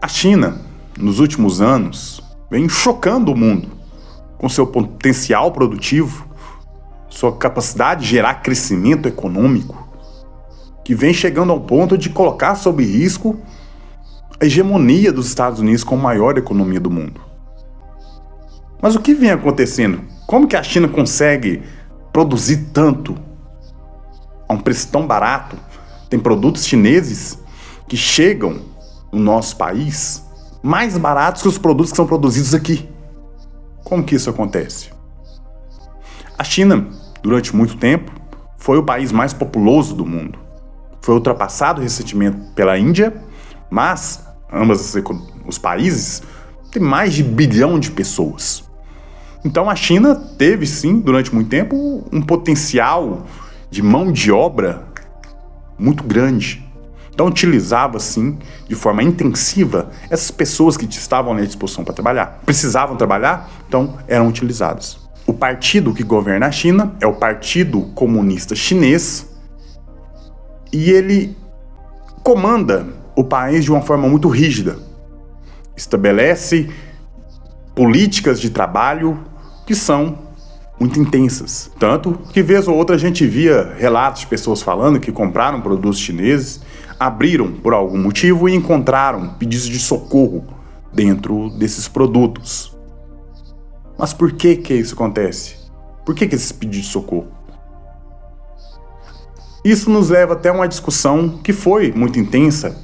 A China, nos últimos anos, vem chocando o mundo com seu potencial produtivo, sua capacidade de gerar crescimento econômico, que vem chegando ao ponto de colocar sob risco a hegemonia dos Estados Unidos como maior economia do mundo. Mas o que vem acontecendo? Como que a China consegue produzir tanto a um preço tão barato? Tem produtos chineses que chegam no nosso país mais baratos que os produtos que são produzidos aqui. Como que isso acontece? A China, durante muito tempo, foi o país mais populoso do mundo. Foi ultrapassado recentemente pela Índia, mas ambos os países têm mais de 1 bilhão de pessoas. Então a China teve sim, durante muito tempo, um potencial de mão de obra muito grande. Então utilizava sim, de forma intensiva, essas pessoas que estavam à disposição para trabalhar. Precisavam trabalhar, então eram utilizadas. O partido que governa a China é o Partido Comunista Chinês e ele comanda o país de uma forma muito rígida. Estabelece políticas de trabalho que são muito intensas. Tanto que vez ou outra a gente via relatos de pessoas falando que compraram produtos chineses, abriram por algum motivo e encontraram pedidos de socorro dentro desses produtos. Mas por que isso acontece? Por que esses pedidos de socorro? Isso nos leva até uma discussão que foi muito intensa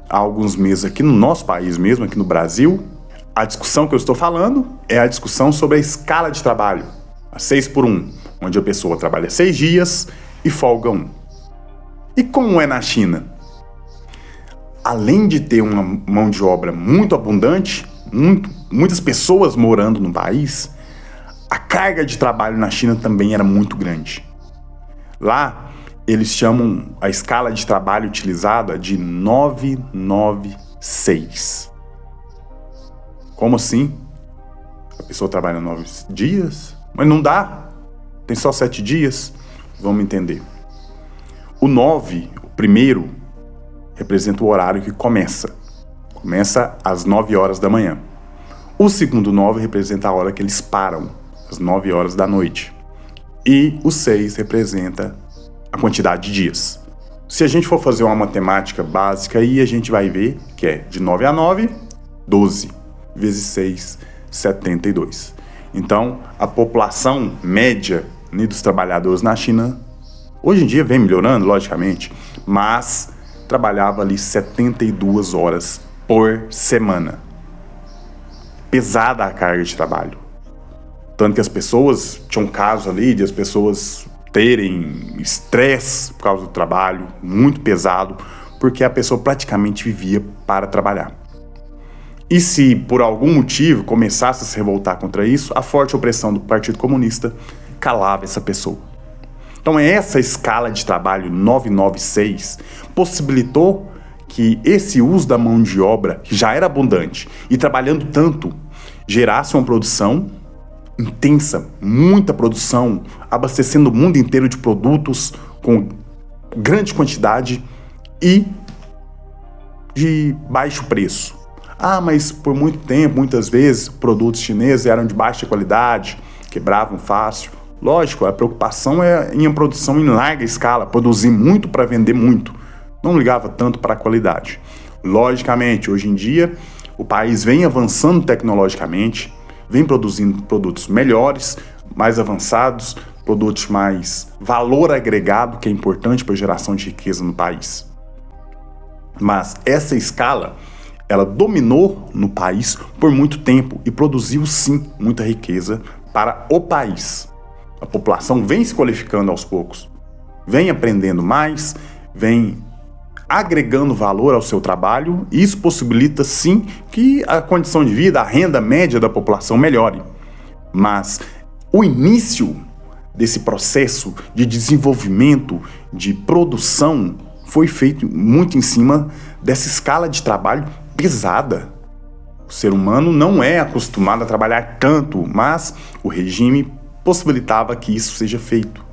há alguns meses aqui no nosso país mesmo, aqui no Brasil. A discussão que eu estou falando é a discussão sobre a escala de trabalho, a 6x1, onde a pessoa trabalha 6 dias e folga 1. E como é na China? Além de ter uma mão de obra muito abundante, muitas pessoas morando no país, a carga de trabalho na China também era muito grande. Lá, eles chamam a escala de trabalho utilizada de 996. Como assim? A pessoa trabalha 9 dias? Mas não dá. Tem só 7 dias. Vamos entender. O 9, o primeiro, representa o horário que começa. Começa às 9 horas da manhã. O segundo 9 representa a hora que eles param, às 9 horas da noite. E o 6 representa a quantidade de dias. Se a gente for fazer uma matemática básica, aí a gente vai ver que é de 9 a 9, 12. Vezes 6, 72. Então, a população média dos trabalhadores na China, hoje em dia vem melhorando, logicamente, mas trabalhava ali 72 horas por semana. Pesada a carga de trabalho. Tanto que as pessoas, tinha um caso ali de as pessoas terem estresse por causa do trabalho, muito pesado, porque a pessoa praticamente vivia para trabalhar. E se, por algum motivo, começasse a se revoltar contra isso, a forte opressão do Partido Comunista calava essa pessoa. Então, essa escala de trabalho 996 possibilitou que esse uso da mão de obra, que já era abundante, e trabalhando tanto, gerasse uma produção intensa, muita produção, abastecendo o mundo inteiro de produtos com grande quantidade e de baixo preço. Mas por muito tempo, muitas vezes, produtos chineses eram de baixa qualidade, quebravam fácil. Lógico, a preocupação é em produção em larga escala, produzir muito para vender muito. Não ligava tanto para a qualidade. Logicamente, hoje em dia, o país vem avançando tecnologicamente, vem produzindo produtos melhores, mais avançados, produtos mais valor agregado, que é importante para a geração de riqueza no país. Mas essa escala, ela dominou no país por muito tempo e produziu, sim, muita riqueza para o país. A população vem se qualificando aos poucos, vem aprendendo mais, vem agregando valor ao seu trabalho e isso possibilita, sim, que a condição de vida, a renda média da população melhore. Mas o início desse processo de desenvolvimento, de produção, foi feito muito em cima dessa escala de trabalho pesada. O ser humano não é acostumado a trabalhar tanto, mas o regime possibilitava que isso seja feito,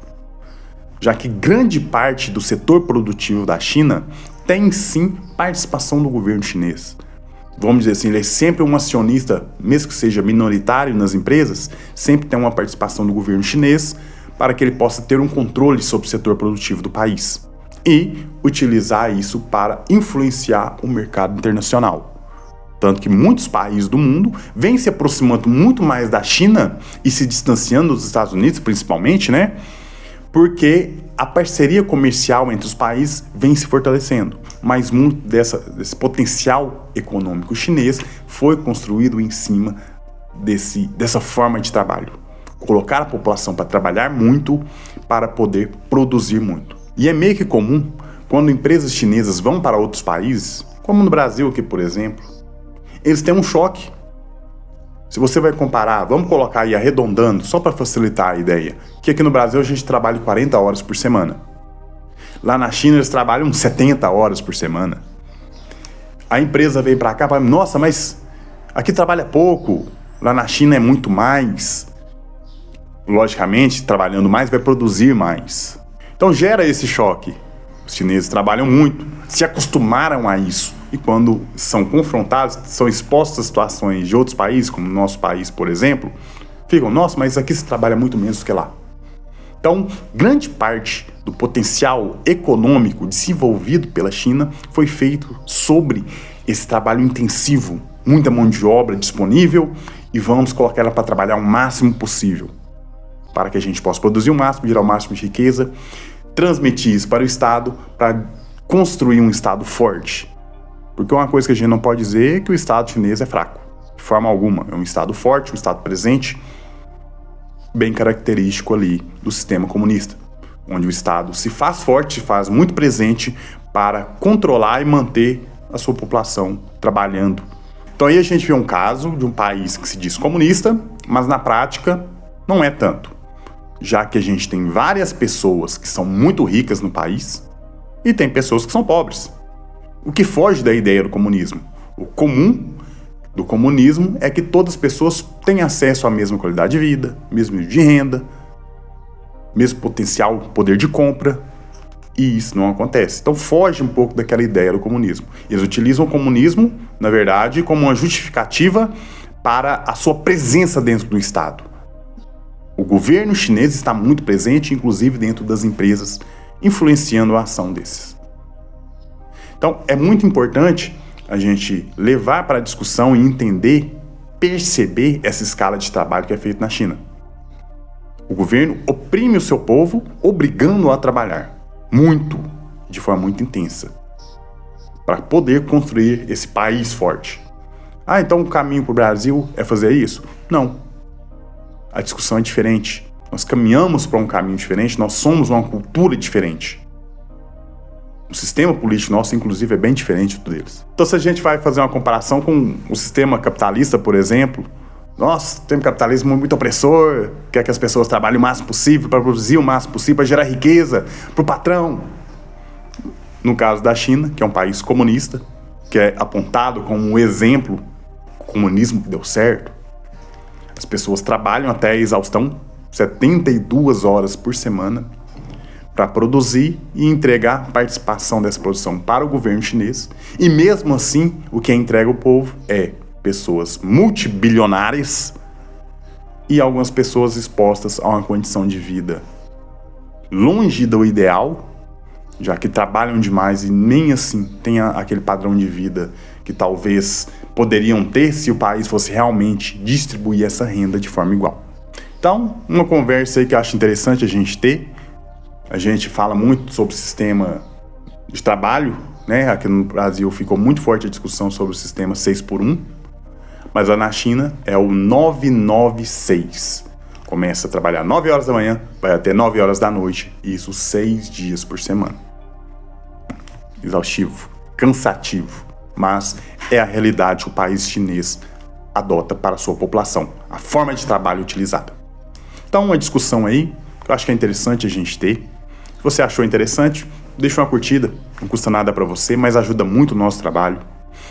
já que grande parte do setor produtivo da China tem sim participação do governo chinês. vamos dizer assim, ele é sempre um acionista, mesmo que seja minoritário nas empresas, sempre tem uma participação do governo chinês para que ele possa ter um controle sobre o setor produtivo do país e utilizar isso para influenciar o mercado internacional. Tanto que muitos países do mundo vêm se aproximando muito mais da China e se distanciando dos Estados Unidos, principalmente, né? Porque a parceria comercial entre os países vem se fortalecendo. Mas muito desse potencial econômico chinês foi construído em cima dessa forma de trabalho. Colocar a população para trabalhar muito para poder produzir muito. E é meio que comum, quando empresas chinesas vão para outros países, como no Brasil aqui, por exemplo, eles têm um choque. Se você vai comparar, vamos colocar aí arredondando, só para facilitar a ideia, que aqui no Brasil a gente trabalha 40 horas por semana. Lá na China eles trabalham 70 horas por semana. A empresa vem para cá e fala, nossa, mas aqui trabalha pouco, lá na China é muito mais. Logicamente, trabalhando mais vai produzir mais. Então gera esse choque. Os chineses trabalham muito, se acostumaram a isso. E quando são confrontados, são expostos a situações de outros países, como o nosso país, por exemplo, ficam, nossa, mas aqui se trabalha muito menos do que lá. Então, grande parte do potencial econômico desenvolvido pela China foi feito sobre esse trabalho intensivo, muita mão de obra disponível e vamos colocar ela para trabalhar o máximo possível, para que a gente possa produzir o máximo, gerar o máximo de riqueza, transmitir isso para o Estado, para construir um Estado forte. Porque uma coisa que a gente não pode dizer é que o Estado chinês é fraco, de forma alguma. É um Estado forte, um Estado presente, bem característico ali do sistema comunista, onde o Estado se faz forte, se faz muito presente para controlar e manter a sua população trabalhando. Então aí a gente vê um caso de um país que se diz comunista, mas na prática não é tanto, já que a gente tem várias pessoas que são muito ricas no país e tem pessoas que são pobres. O que foge da ideia do comunismo? O comum do comunismo é que todas as pessoas têm acesso à mesma qualidade de vida, mesmo nível de renda, mesmo potencial, poder de compra, e isso não acontece. Então foge um pouco daquela ideia do comunismo. Eles utilizam o comunismo, na verdade, como uma justificativa para a sua presença dentro do Estado. O governo chinês está muito presente, inclusive dentro das empresas, influenciando a ação desses. Então, é muito importante a gente levar para a discussão e entender, perceber essa escala de trabalho que é feita na China. O governo oprime o seu povo, obrigando-o a trabalhar muito, de forma muito intensa, para poder construir esse país forte. Ah, então o caminho para o Brasil é fazer isso? Não. A discussão é diferente. Nós caminhamos para um caminho diferente, nós somos uma cultura diferente. O sistema político nosso, inclusive, é bem diferente do deles. Então, se a gente vai fazer uma comparação com o sistema capitalista, por exemplo, nossa, o sistema capitalismo é muito opressor, quer que as pessoas trabalhem o máximo possível para produzir o máximo possível, para gerar riqueza para o patrão. No caso da China, que é um país comunista, que é apontado como um exemplo, o comunismo que deu certo, as pessoas trabalham até a exaustão, 72 horas por semana, para produzir e entregar participação dessa produção para o governo chinês. E mesmo assim, o que entrega ao povo é pessoas multibilionárias e algumas pessoas expostas a uma condição de vida longe do ideal, já que trabalham demais e nem assim tem aquele padrão de vida que talvez poderiam ter se o país fosse realmente distribuir essa renda de forma igual. Então, uma conversa aí que eu acho interessante a gente ter. A gente fala muito sobre o sistema de trabalho, né? Aqui no Brasil ficou muito forte a discussão sobre o sistema 6x1, mas lá na China é o 996. Começa a trabalhar 9 horas da manhã, vai até 9 horas da noite, e isso 6 dias por semana. Exaustivo, cansativo, mas é a realidade que o país chinês adota para a sua população, a forma de trabalho utilizada. Então, uma discussão aí que eu acho que é interessante a gente ter. Se você achou interessante, deixa uma curtida, não custa nada para você, mas ajuda muito o nosso trabalho.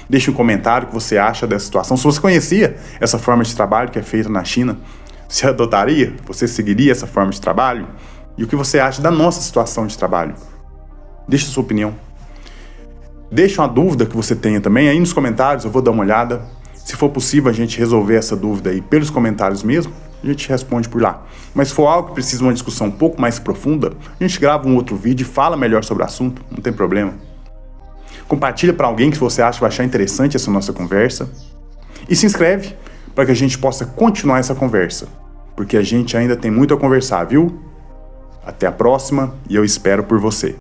Deixe um comentário o que você acha dessa situação. Se você conhecia essa forma de trabalho que é feita na China, você adotaria? Você seguiria essa forma de trabalho? E o que você acha da nossa situação de trabalho? Deixe a sua opinião. Deixa uma dúvida que você tenha também aí nos comentários, eu vou dar uma olhada. Se for possível a gente resolver essa dúvida aí pelos comentários mesmo, a gente responde por lá. Mas se for algo que precisa de uma discussão um pouco mais profunda, a gente grava um outro vídeo e fala melhor sobre o assunto, não tem problema. Compartilha para alguém que você acha que vai achar interessante essa nossa conversa. E se inscreve para que a gente possa continuar essa conversa, porque a gente ainda tem muito a conversar, viu? Até a próxima e eu espero por você.